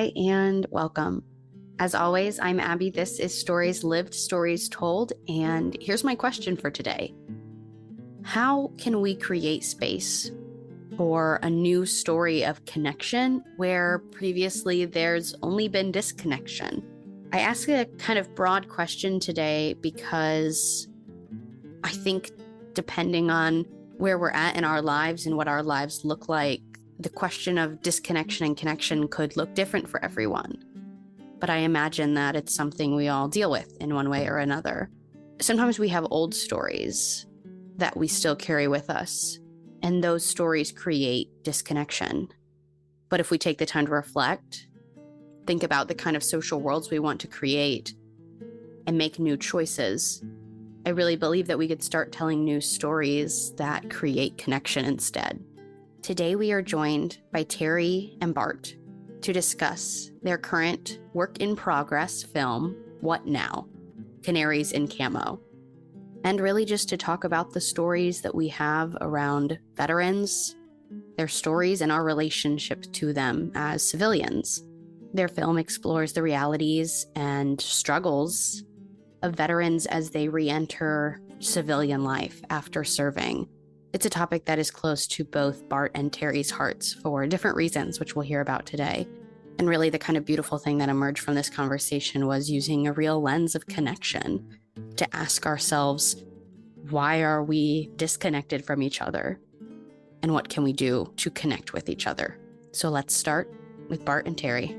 Hi, and welcome. As always, I'm Abbie. This is Stories Lived, Stories Told, and here's my question for today. How can we create space for a new story of connection where previously there's only been disconnection? I ask a kind of broad question today because I think depending on where we're at in our lives and what our lives look like, the question of disconnection and connection could look different for everyone. But I imagine that it's something we all deal with in one way or another. Sometimes we have old stories that we still carry with us, and those stories create disconnection. But if we take the time to reflect, think about the kind of social worlds we want to create, and make new choices, I really believe that we could start telling new stories that create connection instead. Today we are joined by Terry and Bart to discuss their current work-in-progress film, What Now? Canaries in Camo. And really just to talk about the stories that we have around veterans, their stories and our relationship to them as civilians. Their film explores the realities and struggles of veterans as they re-enter civilian life after serving. It's a topic that is close to both Bart and Terry's hearts for different reasons, which we'll hear about today. And really the kind of beautiful thing that emerged from this conversation was using a real lens of connection to ask ourselves, why are we disconnected from each other? And what can we do to connect with each other? So let's start with Bart and Terry.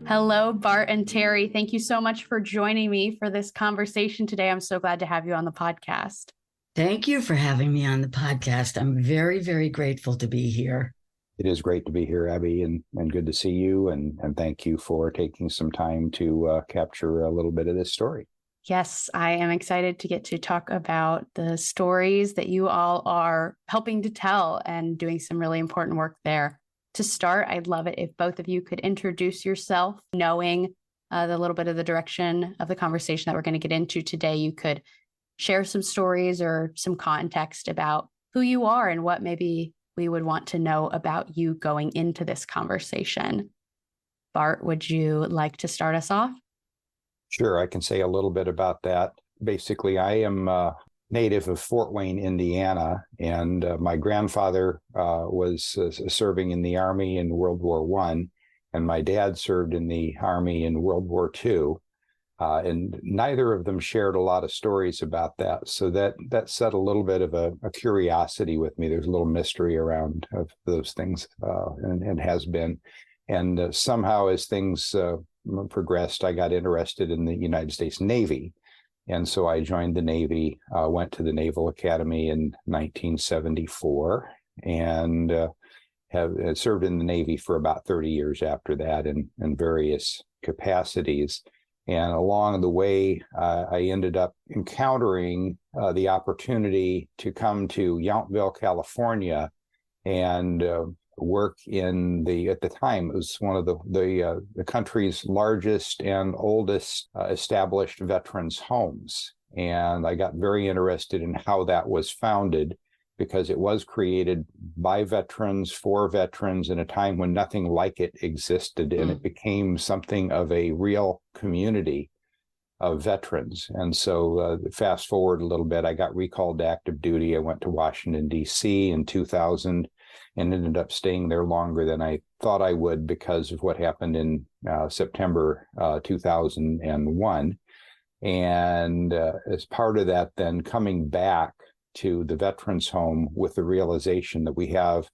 Hello, Bart and Terry. Thank you so much for joining me for this conversation today. I'm so glad to have you on the podcast. Thank you for having me on the podcast. I'm very, very grateful to be here. It is great to be here, Abbie, and good to see you. And thank you for taking some time to capture a little bit of this story. Yes, I am excited to get to talk about the stories that you all are helping to tell and doing some really important work there. To start, I'd love it if both of you could introduce yourself, knowing the little bit of the direction of the conversation that we're going to get into today. You could share some stories or some context about who you are and what maybe we would want to know about you going into this conversation. Bart, would you like to start us off? Sure, I can say a little bit about that. Basically, I am native of Fort Wayne, Indiana, and my grandfather was serving in the Army in World War I, and my dad served in the Army in World War II. And neither of them shared a lot of stories about that. So that set a little bit of a curiosity with me. There's a little mystery around of those things and has been. And somehow as things progressed, I got interested in the United States Navy. And so I joined the Navy, went to the Naval Academy in 1974 and have served in the Navy for about 30 years after that in various capacities. And along the way, I ended up encountering the opportunity to come to Yountville, California, and work in at the time, it was one of the country's largest and oldest established veterans' homes. And I got very interested in how that was founded, because it was created by veterans for veterans in a time when nothing like it existed, and it became something of a real community of veterans. And so fast forward a little bit, I got recalled to active duty. I went to Washington, D.C. in 2000 and ended up staying there longer than I thought I would because of what happened in September 2001. And as part of that, then coming back to the veterans home with the realization that we have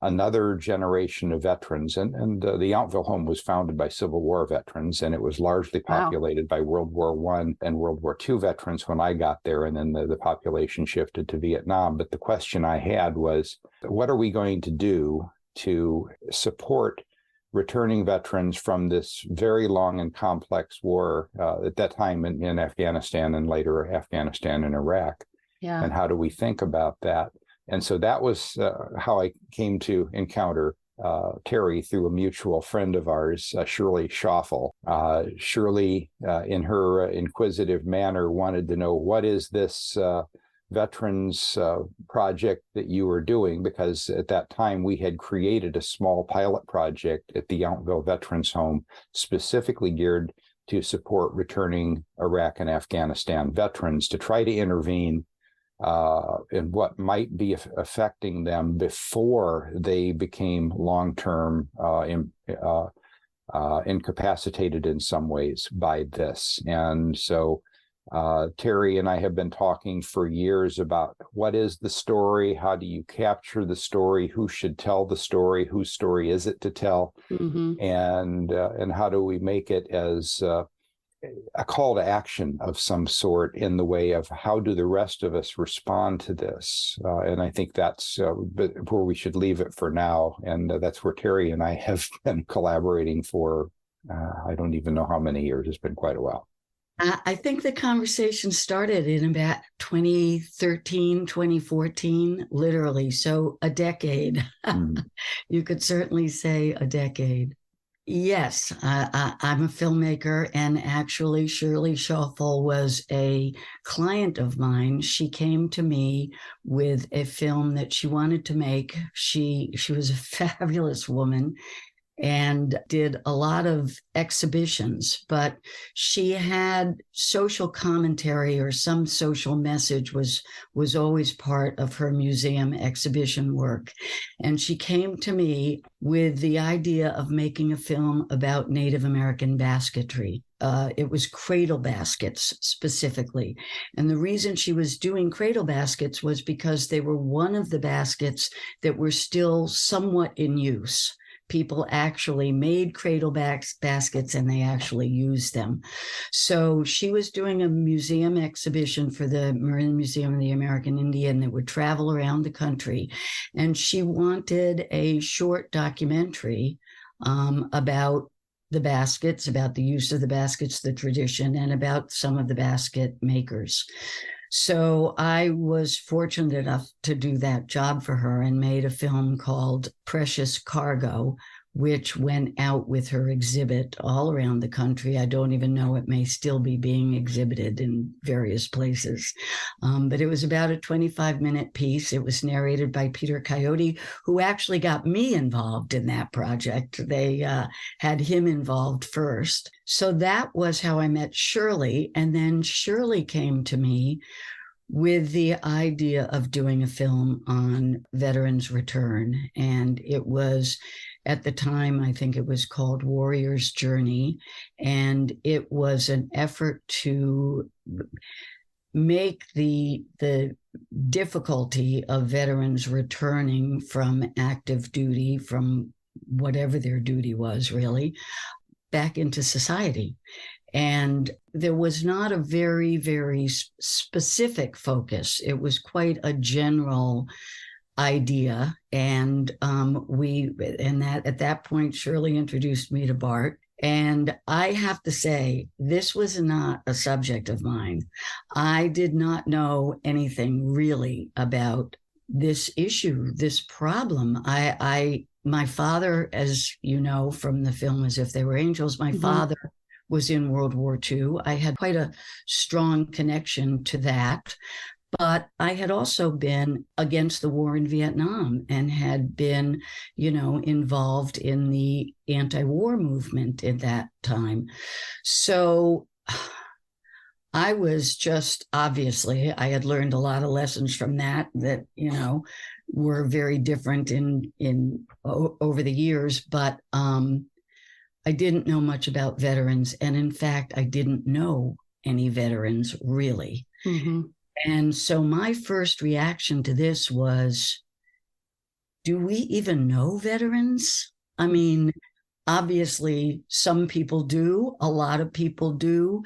another generation of veterans. And the Yountville home was founded by Civil War veterans, and it was largely populated by World War I and World War II veterans when I got there, and then the population shifted to Vietnam. But the question I had was, what are we going to do to support returning veterans from this very long and complex war at that time in Afghanistan and later Afghanistan and Iraq? Yeah. And how do we think about that? And so that was how I came to encounter Terry through a mutual friend of ours, Shirley Schoffel. Shirley, in her inquisitive manner, wanted to know, what is this veterans project that you were doing, because at that time we had created a small pilot project at the Yountville Veterans Home specifically geared to support returning Iraq and Afghanistan veterans, to try to intervene in what might be affecting them before they became long-term incapacitated in some ways by this. And so Terry and I have been talking for years about what is the story, how do you capture the story, who should tell the story, whose story is it to tell, and how do we make it as a call to action of some sort in the way of how do the rest of us respond to this. And I think that's where we should leave it for now. And that's where Terry and I have been collaborating for, I don't even know how many years. It's been quite a while. I think the conversation started in about 2013, 2014, literally. So a decade. You could certainly say a decade. Yes, I'm a filmmaker, and actually Shirley Schaffel was a client of mine. She came to me with a film that she wanted to make. She was a fabulous woman and did a lot of exhibitions, but she had social commentary or some social message was always part of her museum exhibition work. And she came to me with the idea of making a film about Native American basketry. It was cradle baskets specifically. And the reason she was doing cradle baskets was because they were one of the baskets that were still somewhat in use. People actually made cradle baskets and they actually used them. So she was doing a museum exhibition for the Marin Museum of the American Indian that would travel around the country. And she wanted a short documentary about the baskets, about the use of the baskets, the tradition, and about some of the basket makers. So I was fortunate enough to do that job for her and made a film called Precious Cargo, which went out with her exhibit all around the country. I don't even know, it may still be being exhibited in various places. But it was about a 25-minute piece. It was narrated by Peter Coyote, who actually got me involved in that project. They had him involved first. So that was how I met Shirley. And then Shirley came to me with the idea of doing a film on veterans' return. And it was, at the time, I think it was called Warrior's Journey. And it was an effort to make the difficulty of veterans returning from active duty, from whatever their duty was really, back into society. And there was not a very, very specific focus. It was quite a general idea. And at that point, Shirley introduced me to Bart. And I have to say, this was not a subject of mine. I did not know anything really about this issue, this problem. My father, as you know from the film As If They Were Angels, my father was in World War II. I had quite a strong connection to that. But I had also been against the war in Vietnam and had been, involved in the anti-war movement at that time. So I was just, obviously, I had learned a lot of lessons from that, were very different in over the years. But I didn't know much about veterans. And in fact, I didn't know any veterans really. And so my first reaction to this was, do we even know veterans? I mean, obviously, some people do, a lot of people do,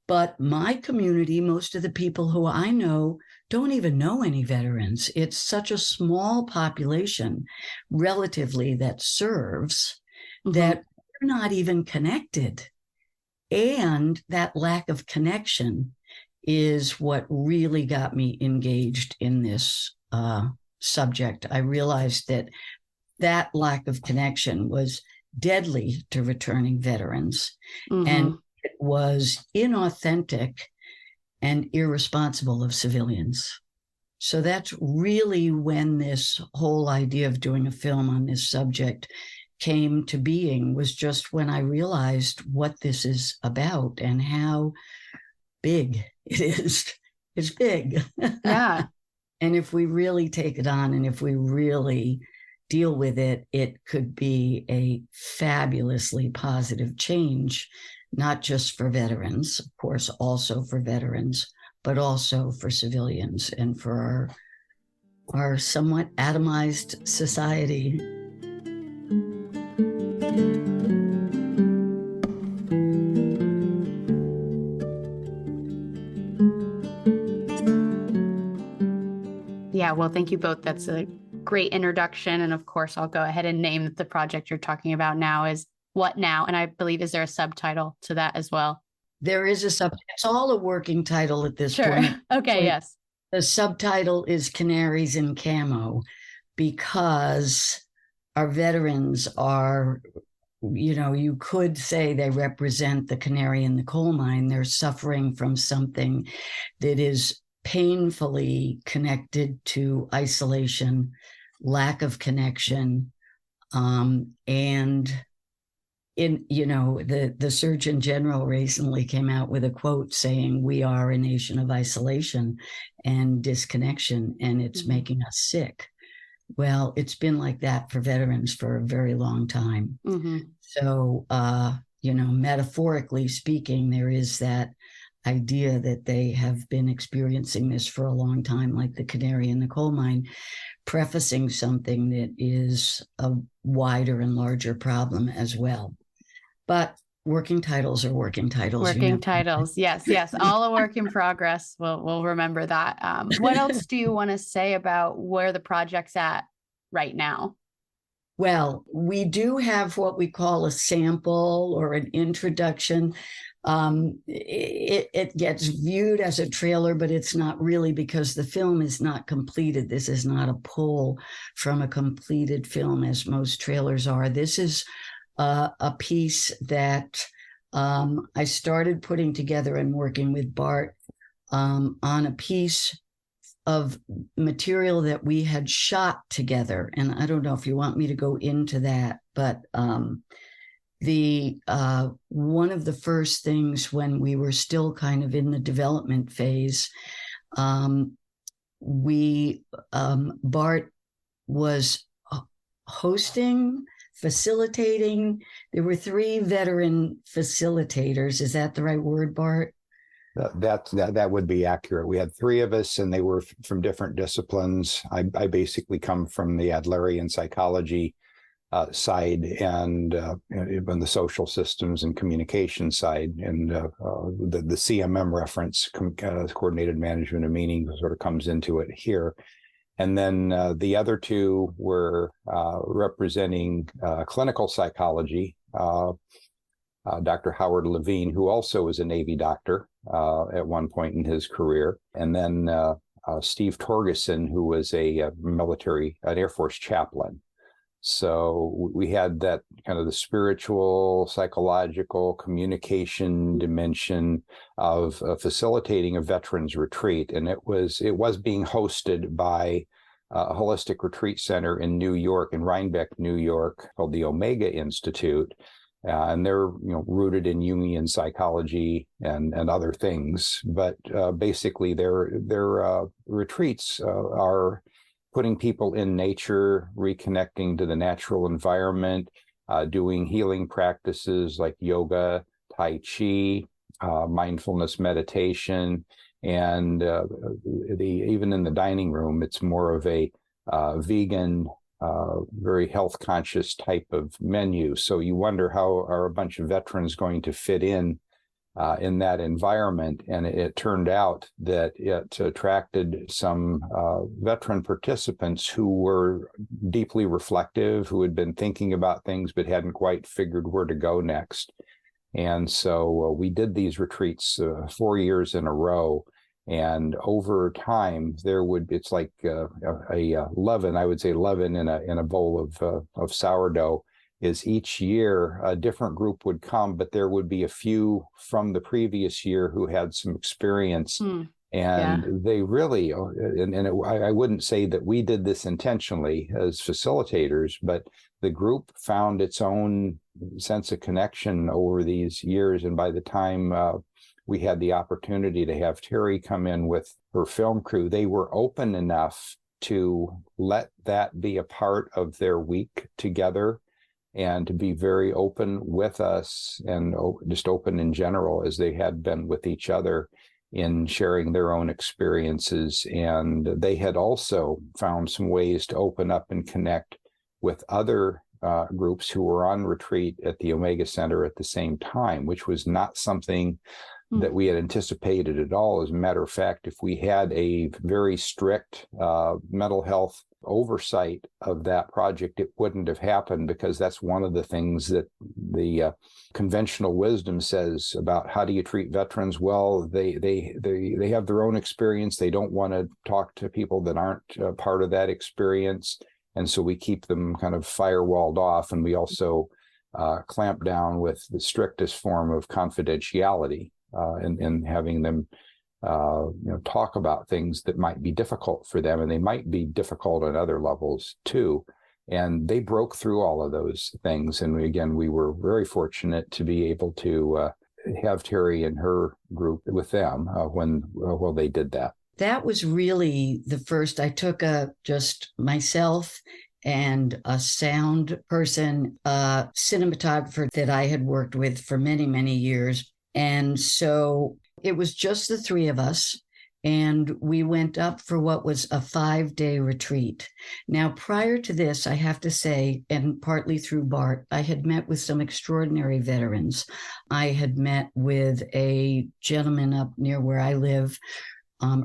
but my community, most of the people who I know, don't even know any veterans. It's such a small population, relatively, that serves, that we're not even connected. And that lack of connection is what really got me engaged in this subject. I realized that lack of connection was deadly to returning veterans, and it was inauthentic and irresponsible of civilians. So that's really when this whole idea of doing a film on this subject came to being, was just when I realized what this is about and how big it is. It's big. Yeah. And if we really take it on and if we really deal with it, it could be a fabulously positive change, not just for veterans, of course, also for veterans, but also for civilians and for our somewhat atomized society. Yeah, well, thank you both. That's a great introduction. And of course, I'll go ahead and name that the project you're talking about now is What Now? And I believe, is there a subtitle to that as well? There is a subtitle. It's all a working title at this Sure. point. Okay, yes. The subtitle is Canaries in Camo, because our veterans are, you could say they represent the canary in the coal mine. They're suffering from something that is painfully connected to isolation, lack of connection, and the Surgeon General recently came out with a quote saying, "We are a nation of isolation and disconnection, and it's making us sick." Well, it's been like that for veterans for a very long time. Mm-hmm. So, metaphorically speaking, there is that idea that they have been experiencing this for a long time, like the canary in the coal mine, prefacing something that is a wider and larger problem as well. But working titles are working titles. Working titles. Yes. All a work in progress. We'll remember that. What else do you want to say about where the project's at right now? Well, we do have what we call a sample or an introduction. It gets viewed as a trailer, but it's not really, because the film is not completed. This is not a pull from a completed film, as most trailers are. This is a piece that I started putting together and working with Bart on a piece of material that we had shot together. And I don't know if you want me to go into that, but the one of the first things when we were still kind of in the development phase, Bart was hosting, facilitating. There were 3 veteran facilitators. Is that the right word, Bart? That would be accurate. We had 3 of us, and they were from different disciplines. I basically come from the Adlerian psychology side, and even the social systems and communication side, and the CMM reference, coordinated management of meaning, sort of comes into it here. And then the other 2 were representing clinical psychology. Dr. Howard Levine, who also was a Navy doctor at one point in his career, and then Steve Torgeson, who was an Air Force chaplain. So we had that kind of the spiritual, psychological, communication dimension of facilitating a veterans retreat, and it was being hosted by a holistic retreat center in New York, in Rhinebeck, New York, called the Omega Institute. And they're rooted in Jungian psychology and other things, but basically their retreats are putting people in nature, reconnecting to the natural environment, doing healing practices like yoga, tai chi, mindfulness meditation, and even in the dining room, it's more of a vegan, very health conscious type of menu. So you wonder, how are a bunch of veterans going to fit in that environment? And it turned out that it attracted some veteran participants who were deeply reflective, who had been thinking about things but hadn't quite figured where to go next. And so we did these retreats 4 years in a row. And over time, it's like a leaven, I would say leaven in a bowl of sourdough, is each year a different group would come, but there would be a few from the previous year who had some experience. And they really, I wouldn't say that we did this intentionally as facilitators, but the group found its own sense of connection over these years. And by the time we had the opportunity to have Terry come in with her film crew, they were open enough to let that be a part of their week together and to be very open with us and just open in general as they had been with each other in sharing their own experiences. And they had also found some ways to open up and connect with other groups who were on retreat at the Omega Center at the same time, which was not something that we had anticipated at all. As a matter of fact, if we had a very strict mental health oversight of that project, it wouldn't have happened, because that's one of the things that the conventional wisdom says about how do you treat veterans. Well, they have their own experience. They don't want to talk to people that aren't part of that experience. And so we keep them kind of firewalled off. And we also clamp down with the strictest form of confidentiality and having them talk about things that might be difficult for them, and they might be difficult on other levels too. And they broke through all of those things. And we were very fortunate to be able to have Terry and her group with them when they did that. That was really the first. I took just myself and a sound person, a cinematographer that I had worked with for many, many years. And so it was just the three of us, and we went up for what was a 5-day retreat. Now, prior to this, I have to say, and partly through Bart, I had met with some extraordinary veterans. I had met with a gentleman up near where I live,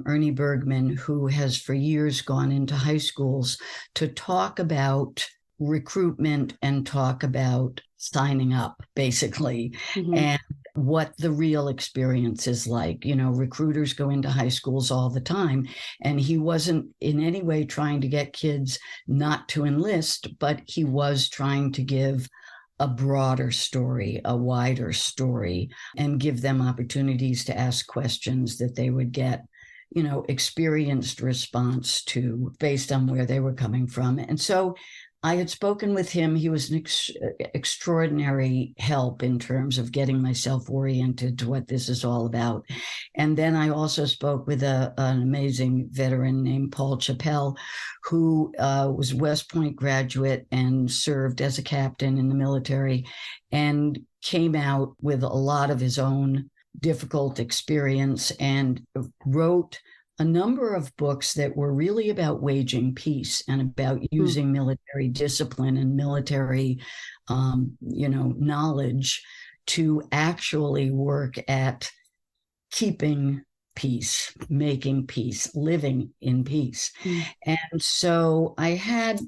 Ernie Bergman, who has for years gone into high schools to talk about recruitment and talk about signing up, basically, and what the real experience is like. Recruiters go into high schools all the time, and he wasn't in any way trying to get kids not to enlist, but he was trying to give a broader story, a wider story, and give them opportunities to ask questions that they would get experienced response to based on where they were coming from. And so I had spoken with him. He was an extraordinary help in terms of getting myself oriented to what this is all about. And then I also spoke with an amazing veteran named Paul Chappell, who was a West Point graduate and served as a captain in the military, and came out with a lot of his own difficult experience and wrote a number of books that were really about waging peace and about using military discipline and military, knowledge to actually work at keeping peace, making peace, living in peace. And so I had,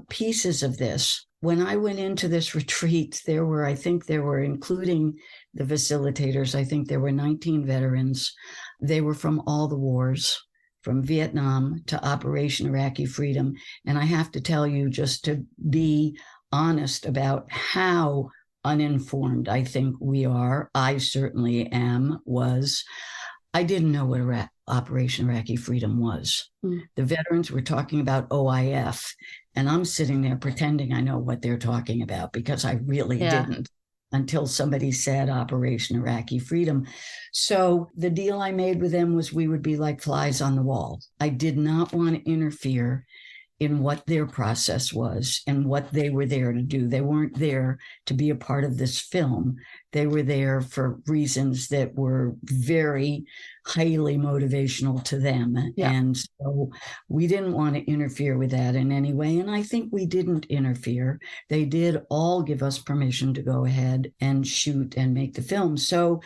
pieces of this. When I went into this retreat, there were, including the facilitators, I think there were 19 veterans. They were from all the wars, from Vietnam to Operation Iraqi Freedom. And I have to tell you, just to be honest about how uninformed I think we are, I certainly am, I didn't know what Operation Iraqi Freedom was. The veterans were talking about OIF, and I'm sitting there pretending I know what they're talking about, because I really didn't until somebody said Operation Iraqi Freedom. So the deal I made with them was we would be like flies on the wall. I did not want to interfere in what their process was and what they were there to do. They weren't there to be a part of this film. They were there for reasons that were very highly motivational to them. And so we didn't want to interfere with that in any way. And I think we didn't interfere. They did all give us permission to go ahead and shoot and make the film. So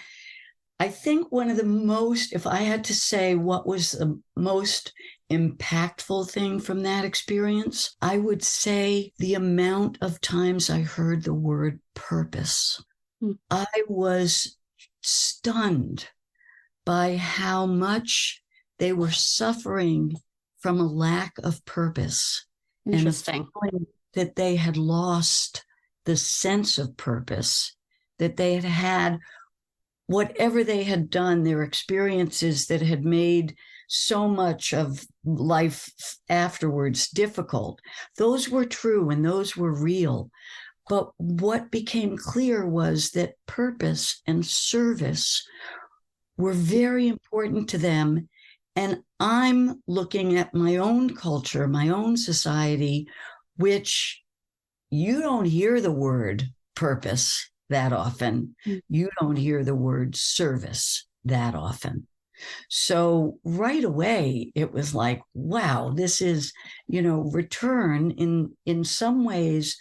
I think one of the most, if I had to say what was the most impactful thing from that experience, I would say the amount of times I heard the word purpose. I was stunned by how much they were suffering from a lack of purpose. Interesting. And that they had lost the sense of purpose that they had whatever they had done, their experiences that had made so much of life afterwards difficult, those were true and those were real. But what became clear was that purpose and service were very important to them. And I'm looking at my own culture, my own society, which you don't hear the word purpose that often. You don't hear the word service that often. So right away, it was like, wow, this is, return in some ways,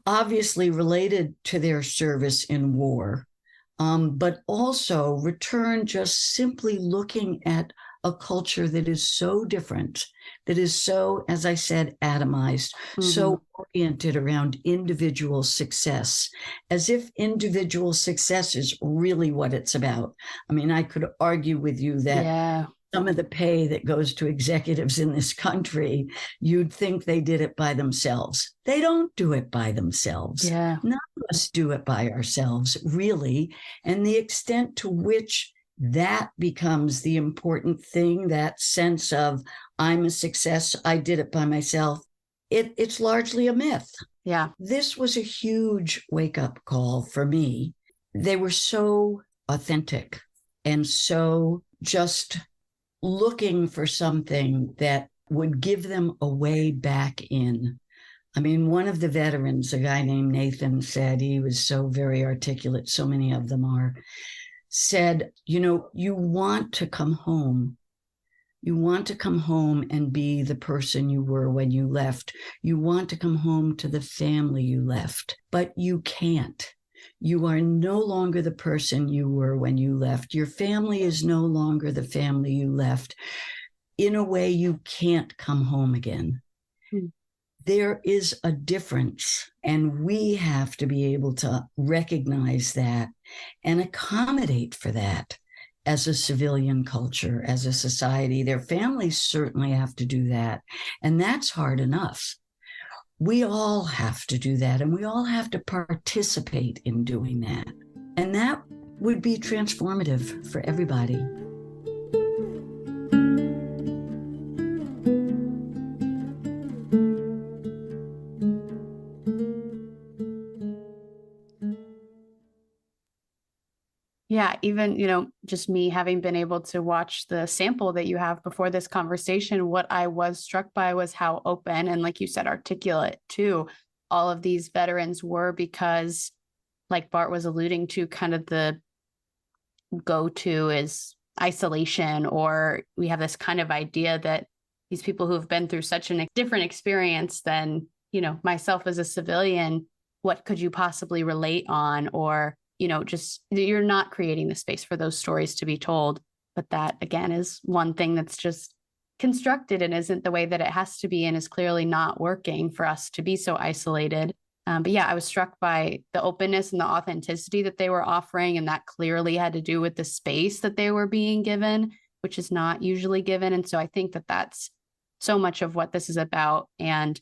obviously related to their service in war, but also return just simply looking at a culture that is so different, that is so, as I said, atomized, so oriented around individual success, as if individual success is really what it's about. I mean, I could argue with you that some of the pay that goes to executives in this country, you'd think they did it by themselves. They don't do it by themselves. Yeah. None of us do it by ourselves, really. And the extent to which that becomes the important thing, that sense of I'm a success, I did it by myself, it's largely a myth. Yeah. This was a huge wake-up call for me. They were so authentic and so just looking for something that would give them a way back in. I mean, one of the veterans, a guy named Nathan, said, he was so very articulate, so many of them are, said, you want to come home. You want to come home and be the person you were when you left. You want to come home to the family you left, but you can't. You are no longer the person you were when you left. Your family is no longer the family you left. In a way, you can't come home again. There is a difference, and we have to be able to recognize that and accommodate for that as a civilian culture, as a society. Their families certainly have to do that, and that's hard enough. We all have to do that, and we all have to participate in doing that. And that would be transformative for everybody. Yeah, even, just me having been able to watch the sample that you have before this conversation, what I was struck by was how open and, like you said, articulate too all of these veterans were, because like Bart was alluding to, kind of the go-to is isolation, or we have this kind of idea that these people who have been through such a different experience than, myself as a civilian, what could you possibly relate on? Or just you're not creating the space for those stories to be told. But that, again, is one thing that's just constructed and isn't the way that it has to be, and is clearly not working for us to be so isolated. But yeah, I was struck by the openness and the authenticity that they were offering. And that clearly had to do with the space that they were being given, which is not usually given. And so I think that that's so much of what this is about. And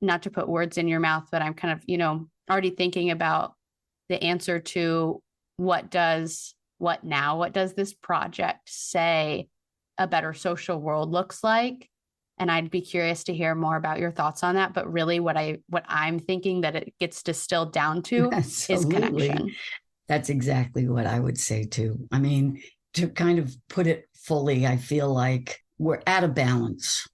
not to put words in your mouth, but I'm kind of, already thinking about the answer to what does this project say a better social world looks like? And I'd be curious to hear more about your thoughts on that. But really what I'm thinking that it gets distilled down to is connection. That's exactly what I would say too. I mean, to kind of put it fully, I feel like we're out of balance.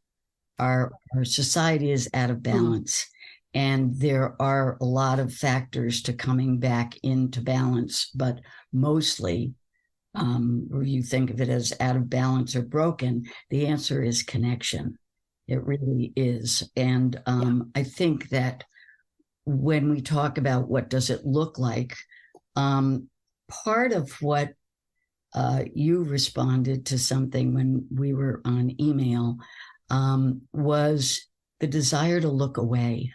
Our society is out of balance. And there are a lot of factors to coming back into balance, but mostly, you think of it as out of balance or broken, the answer is connection. It really is. And I think that when we talk about what does it look like, part of what you responded to something when we were on email was the desire to look away.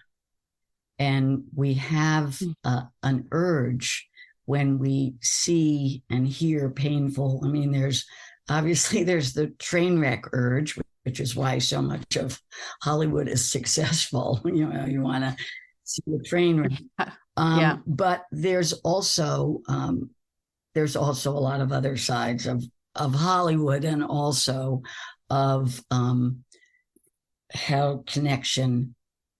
And we have an urge when we see and hear painful. I mean, there's the train wreck urge, which is why so much of Hollywood is successful. You want to see a train wreck. But there's also a lot of other sides of Hollywood, and also of how connection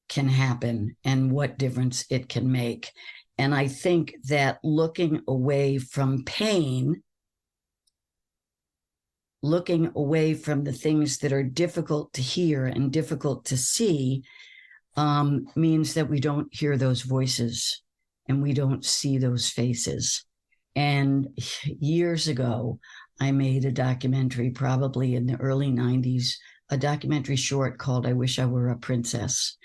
can happen and what difference it can make. And I think that looking away from pain, looking away from the things that are difficult to hear and difficult to see, means that we don't hear those voices and we don't see those faces. And years ago, I made a documentary, probably in the early 90s, a documentary short called I Wish I Were a Princess.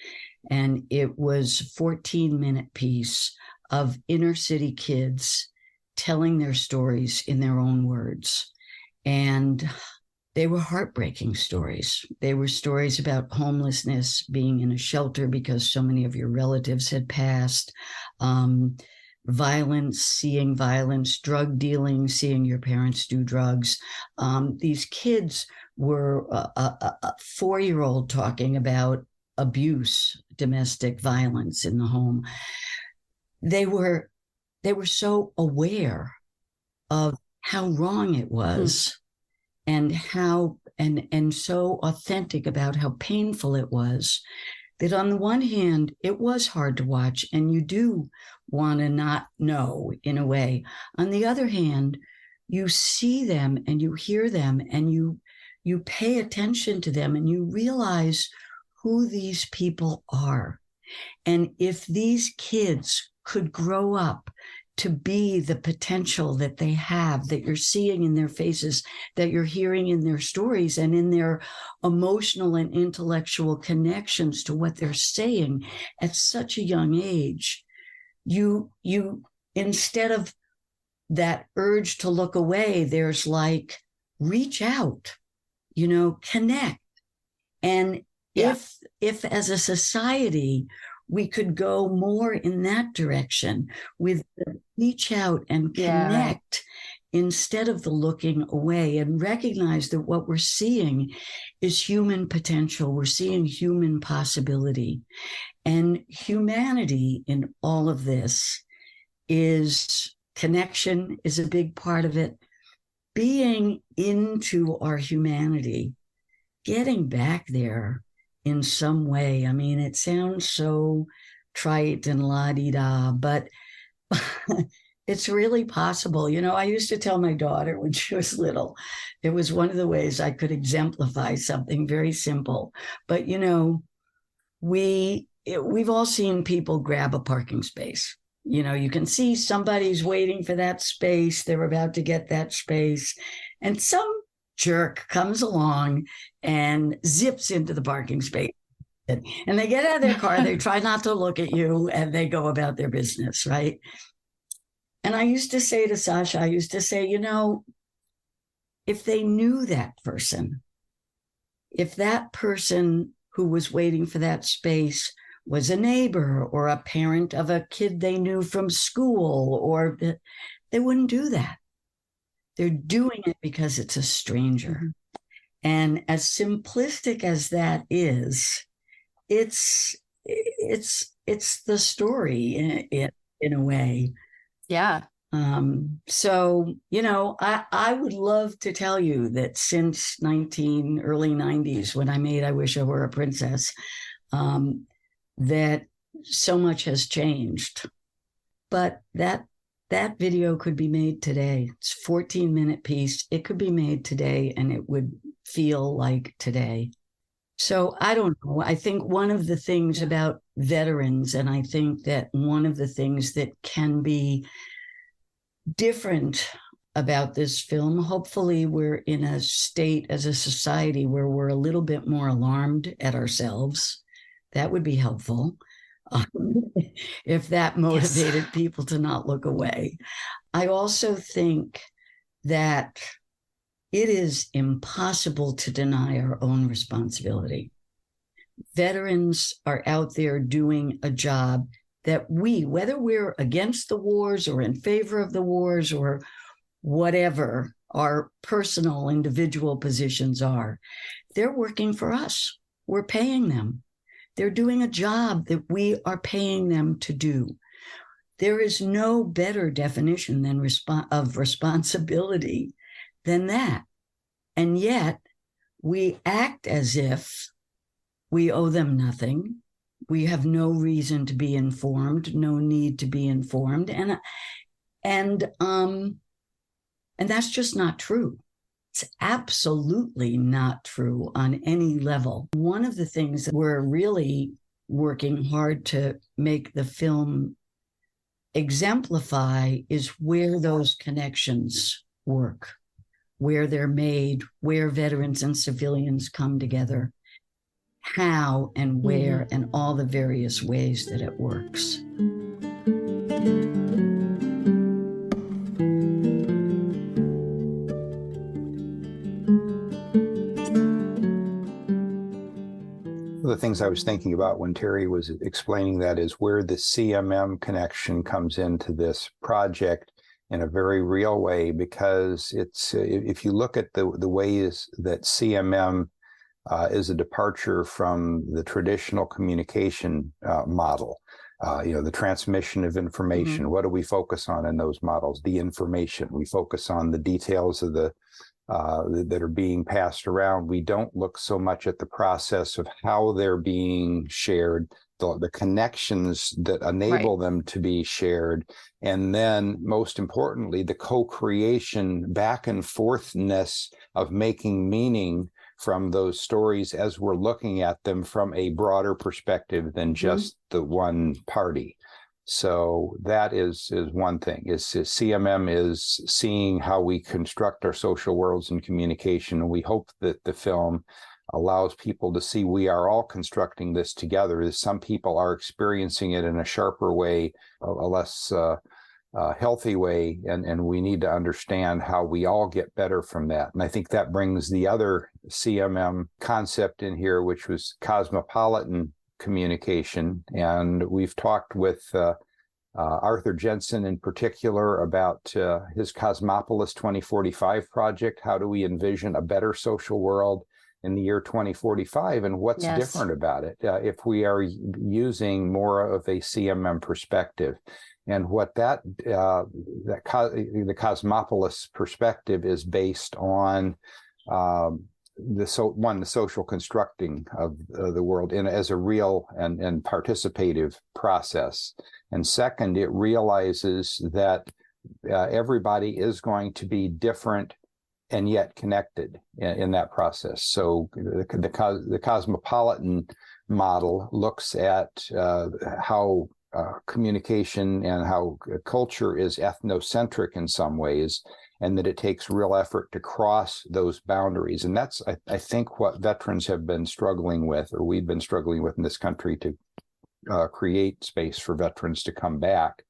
And it was a 14-minute piece of inner city kids telling their stories in their own words. And they were heartbreaking stories. They were stories about homelessness, being in a shelter because so many of your relatives had passed, violence, seeing violence, drug dealing, seeing your parents do drugs. These kids were a 4-year-old talking about abuse, domestic violence in the home. They were so aware of how wrong it was, and how and so authentic about how painful it was, that on the one hand, it was hard to watch, and you do want to not know in a way. On the other hand, you see them and you hear them and you pay attention to them and you realize who these people are. And if these kids could grow up to be the potential that they have, that you're seeing in their faces, that you're hearing in their stories and in their emotional and intellectual connections to what they're saying at such a young age, you instead of that urge to look away, there's like, reach out, connect. And if as a society, we could go more in that direction with reach out and connect instead of the looking away, and recognize that what we're seeing is human potential. We're seeing human possibility. And humanity in all of this is connection, is a big part of it. Being into our humanity, getting back there in some way. I mean, it sounds so trite and la-di-da, but it's really possible. I used to tell my daughter when she was little, it was one of the ways I could exemplify something very simple. But, we've all seen people grab a parking space. You can see somebody's waiting for that space. They're about to get that space. And some jerk comes along and zips into the parking space. And they get out of their car, they try not to look at you, and they go about their business, right? And I used to say to Sasha, if they knew that person, if that person who was waiting for that space was a neighbor or a parent of a kid they knew from school, or they wouldn't do that. They're doing it because it's a stranger. Mm-hmm. And as simplistic as that is, it's the story in a way. Yeah. So, I would love to tell you that since early 90s, when I made I Wish I Were a Princess, that so much has changed. But that video could be made today. It's a 14-minute piece. It could be made today and it would feel like today. So I don't know. I think one of the things about veterans, and I think that one of the things that can be different about this film, hopefully we're in a state as a society where we're a little bit more alarmed at ourselves. That would be helpful. If that motivated people to not look away. I also think that it is impossible to deny our own responsibility. Veterans are out there doing a job that whether we're against the wars or in favor of the wars or whatever our personal individual positions are, they're working for us. We're paying them. They're doing a job that we are paying them to do. There is no better definition than of responsibility than that. And yet we act as if we owe them nothing. We have no reason to be informed, no need to be informed. And that's just not true. It's absolutely not true on any level. One of the things that we're really working hard to make the film exemplify is where those connections work, where they're made, where veterans and civilians come together, how and where, and all the various ways that it works. One of the things I was thinking about when Terry was explaining that is where the CMM connection comes into this project in a very real way, because it's if you look at the ways that CMM is a departure from the traditional communication model. The transmission of information. What do we focus on in those models? The information. We focus on the details of the that are being passed around. We don't look so much at the process of how they're being shared, the connections that enable them to be shared, and then most importantly, the co-creation, back and forthness of making meaning from those stories as we're looking at them from a broader perspective than just the one party. So that is one thing. CMM is seeing how we construct our social worlds and communication. And we hope that the film allows people to see we are all constructing this together. Some people are experiencing it in a sharper way, a less healthy way, and we need to understand how we all get better from that. And I think that brings the other CMM concept in here, which was cosmopolitan communication. And we've talked with Arthur Jensen in particular about his Cosmopolis 2045 project. How do we envision a better social world in the year 2045, and what's different about it if we are using more of a CMM perspective? And what the Cosmopolis perspective is based on the social constructing of the world as a real and participative process. And second, it realizes that everybody is going to be different and yet connected in that process. So the cosmopolitan model looks at how communication and how culture is ethnocentric in some ways, and that it takes real effort to cross those boundaries. And that's, I think, what veterans have been struggling with, or we've been struggling with in this country to create space for veterans to come back,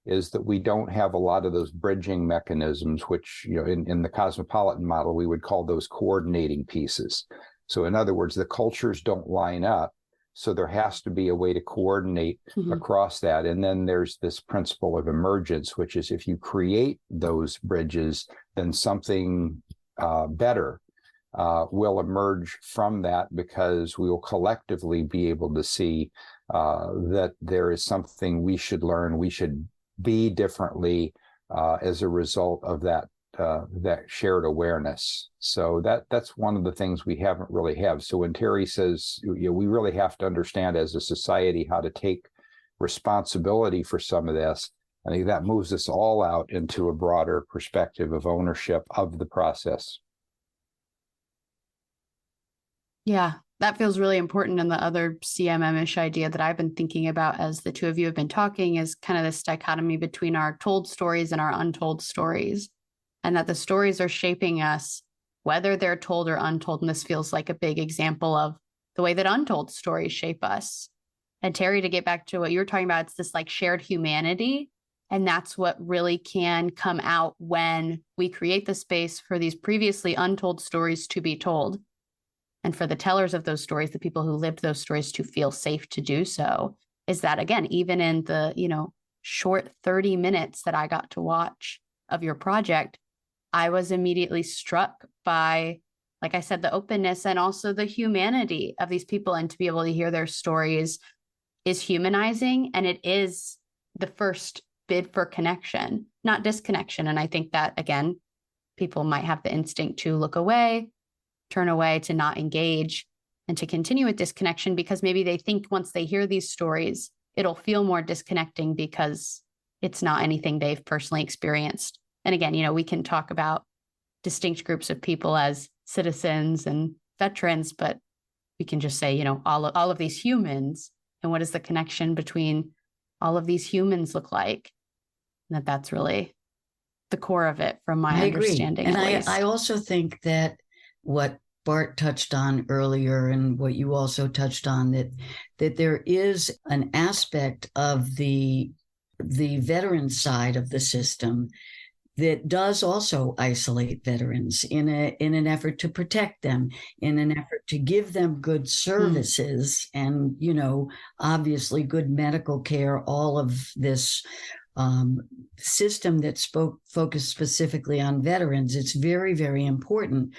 is that we don't have a lot of those bridging mechanisms, which, in the cosmopolitan model, we would call those coordinating pieces. So in other words, the cultures don't line up. So there has to be a way to coordinate across that. And then there's this principle of emergence, which is if you create those bridges, then something better will emerge from that, because we will collectively be able to see that there is something we should learn, we should be differently as a result of that shared awareness. So that's one of the things we haven't really have. So when Terry says, we really have to understand as a society how to take responsibility for some of this, I think that moves us all out into a broader perspective of ownership of the process. Yeah, that feels really important. And the other CMM-ish idea that I've been thinking about as the two of you have been talking is kind of this dichotomy between our told stories and our untold stories. And that the stories are shaping us, whether they're told or untold. And this feels like a big example of the way that untold stories shape us. And Terry, to get back to what you were talking about, it's this like shared humanity. And that's what really can come out when we create the space for these previously untold stories to be told. And for the tellers of those stories, the people who lived those stories, to feel safe to do so. Is that, again, even in the, short 30 minutes that I got to watch of your project, I was immediately struck by, like I said, the openness and also the humanity of these people. And to be able to hear their stories is humanizing. And it is the first bid for connection, not disconnection. And I think that, again, people might have the instinct to look away, turn away, to not engage, and to continue with disconnection because maybe they think once they hear these stories, it'll feel more disconnecting because it's not anything they've personally experienced. And again, we can talk about distinct groups of people as citizens and veterans, but we can just say, all of these humans, and what does the connection between all of these humans look like? And that's really the core of it from my understanding. And I also think that what Bart touched on earlier and what you also touched on, that there is an aspect of the veteran side of the system that does also isolate veterans in an effort to protect them, in an effort to give them good services and, obviously good medical care, all of this system that's focused specifically on veterans. It's very, very important.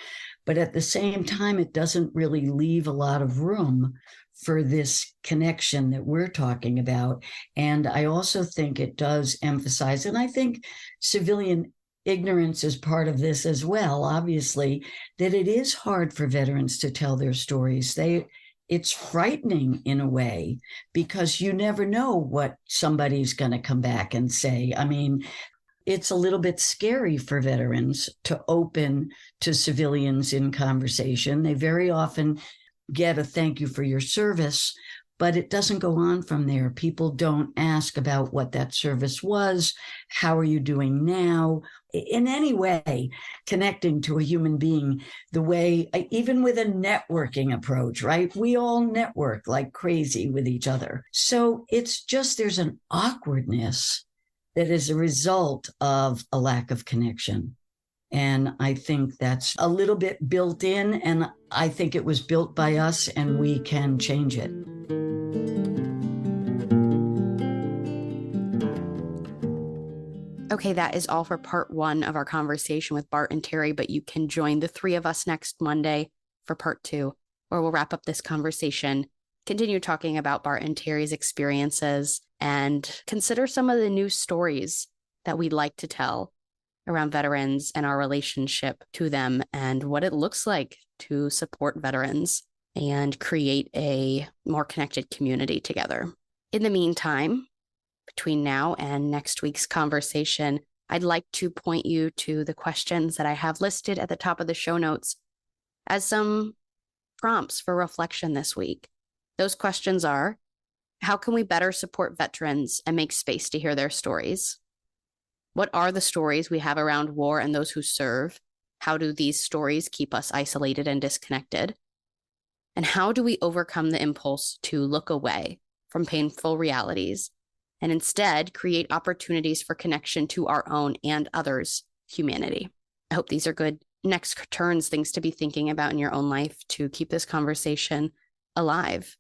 But at the same time, it doesn't really leave a lot of room for this connection that we're talking about. And I also think it does emphasize, and I think civilian ignorance is part of this as well, obviously, that it is hard for veterans to tell their stories. It's frightening in a way because you never know what somebody's going to come back and say. I mean, it's a little bit scary for veterans to open to civilians in conversation. They very often get a thank you for your service, but it doesn't go on from there. People don't ask about what that service was. How are you doing now? In any way, connecting to a human being, the way, even with a networking approach, right? We all network like crazy with each other. So it's just, there's an awkwardness that is a result of a lack of connection. And I think that's a little bit built in, and I think it was built by us, and we can change it. Okay, that is all for part 1 of our conversation with Bart and Terry, but you can join the 3 of us next Monday for part 2, where we'll wrap up this conversation, continue talking about Bart and Terry's experiences, and consider some of the new stories that we'd like to tell around veterans and our relationship to them and what it looks like to support veterans and create a more connected community together. In the meantime, between now and next week's conversation, I'd like to point you to the questions that I have listed at the top of the show notes as some prompts for reflection this week. Those questions are: how can we better support veterans and make space to hear their stories? What are the stories we have around war and those who serve? How do these stories keep us isolated and disconnected? And how do we overcome the impulse to look away from painful realities and instead create opportunities for connection to our own and others' humanity? I hope these are good next turns, things to be thinking about in your own life to keep this conversation alive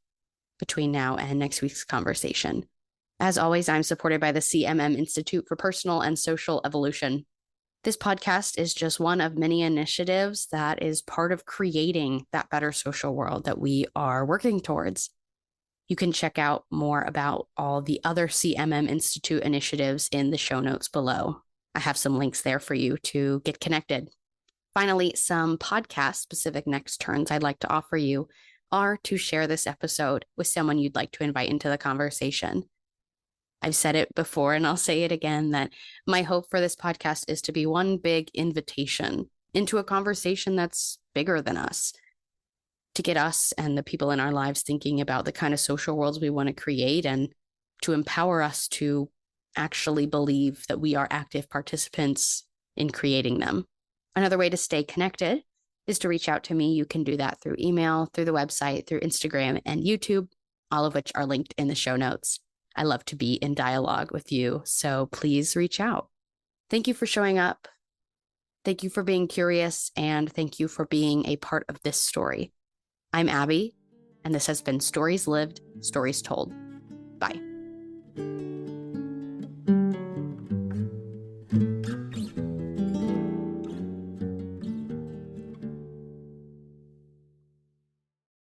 between now and next week's conversation. As always, I'm supported by the CMM Institute for Personal and Social Evolution. This podcast is just one of many initiatives that is part of creating that better social world that we are working towards. You can check out more about all the other CMM Institute initiatives in the show notes below. I have some links there for you to get connected. Finally, some podcast-specific next turns I'd like to offer you are to share this episode with someone you'd like to invite into the conversation. I've said it before and I'll say it again, that my hope for this podcast is to be one big invitation into a conversation that's bigger than us, to get us and the people in our lives thinking about the kind of social worlds we want to create and to empower us to actually believe that we are active participants in creating them. Another way to stay connected is to reach out to me. You can do that through email, through the website, through Instagram and YouTube, all of which are linked in the show notes. I love to be in dialogue with you, so please reach out. Thank you for showing up. Thank you for being curious, and thank you for being a part of this story. I'm Abbie, and this has been Stories Lived, Stories Told. Bye.